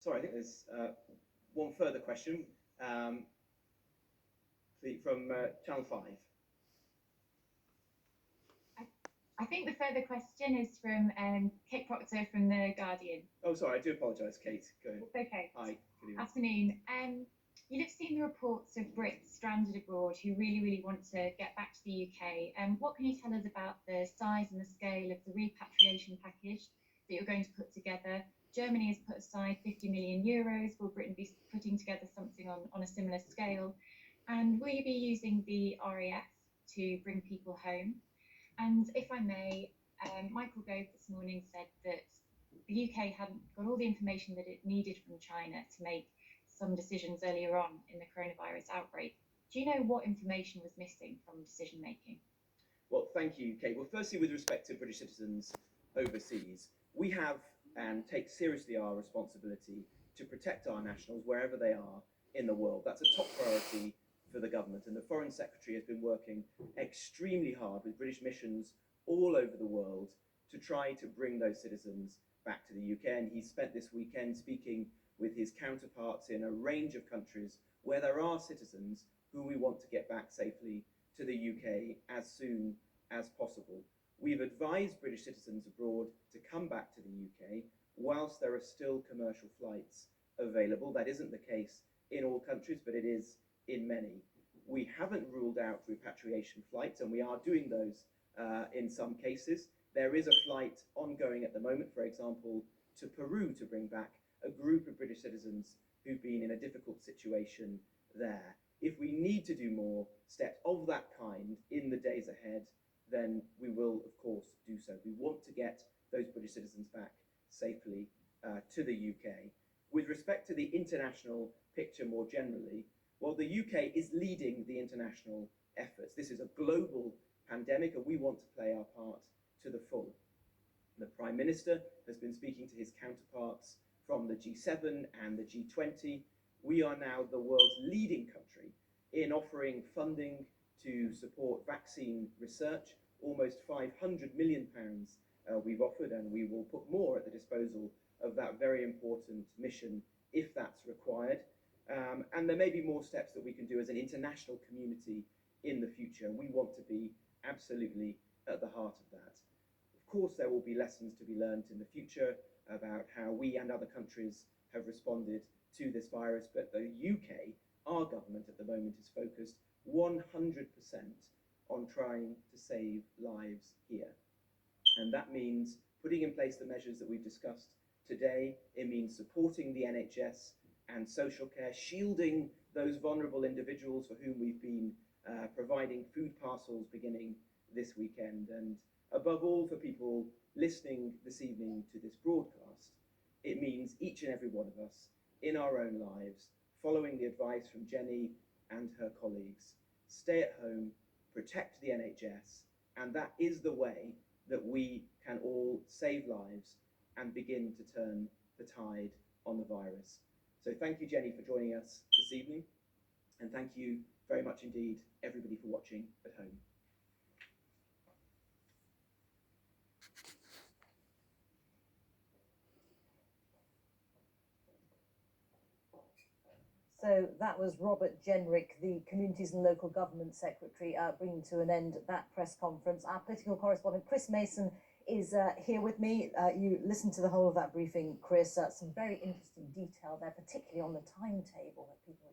Sorry, I think there's one further question from Channel 5. I think the further question is from Kate Proctor from The Guardian. Oh, sorry, I do apologise, Kate. Go ahead. It's okay. Hi, good evening. Afternoon. You'll have seen the reports of Brits stranded abroad who really want to get back to the UK. What can you tell us about the size and the scale of the repatriation package that you're going to put together? Germany has put aside 50 million euros. Will Britain be putting together something on a similar scale? And will you be using the RAF to bring people home? And if I may, Michael Gove this morning said that the UK hadn't got all the information that it needed from China to make some decisions earlier on in the coronavirus outbreak. Do you know what information was missing from decision making? Well, thank you, Kate. Well, firstly, with respect to British citizens overseas, we have and take seriously our responsibility to protect our nationals wherever they are in the world. That's a top priority for the government, and the Foreign Secretary has been working extremely hard with British missions all over the world to try to bring those citizens back to the UK. And he spent this weekend speaking with his counterparts in a range of countries where there are citizens who we want to get back safely to the UK as soon as possible. We've advised British citizens abroad to come back to the UK whilst there are still commercial flights available. That isn't the case in all countries, but it is in many. We haven't ruled out repatriation flights, and we are doing those in some cases. There is a flight ongoing at the moment, for example, to Peru to bring back a group of British citizens who've been in a difficult situation there. If we need to do more steps of that kind in the days ahead, then we will, of course, do so. We want to get those British citizens back safely to the UK. With respect to the international picture more generally, well, the UK is leading the international efforts. This is a global pandemic, and we want to play our part to the full. The Prime Minister has been speaking to his counterparts from the G7 and the G20. We are now the world's leading country in offering funding to support vaccine research. Almost £500 million we've offered, and we will put more at the disposal of that very important mission if that's required. And there may be more steps that we can do as an international community in the future. We want to be absolutely at the heart of that. Of course, there will be lessons to be learned in the future about how we and other countries have responded to this virus, but the UK, our government at the moment, is focused 100% on trying to save lives here. And that means putting in place the measures that we've discussed today. It means supporting the NHS and social care, shielding those vulnerable individuals for whom we've been providing food parcels beginning this weekend. And above all, for people listening this evening to this broadcast, it means each and every one of us in our own lives, following the advice from Jenny and her colleagues, stay at home, protect the NHS, and that is the way that we can all save lives and begin to turn the tide on the virus. So thank you, Jenny, for joining us this evening, and thank you very much indeed, everybody, for watching at home. So that was Robert Jenrick, the Communities and Local Government Secretary, bringing to an end that press conference. Our political correspondent, Chris Mason, is here with me. You listened to the whole of that briefing, Chris. Some very interesting detail there, particularly on the timetable that people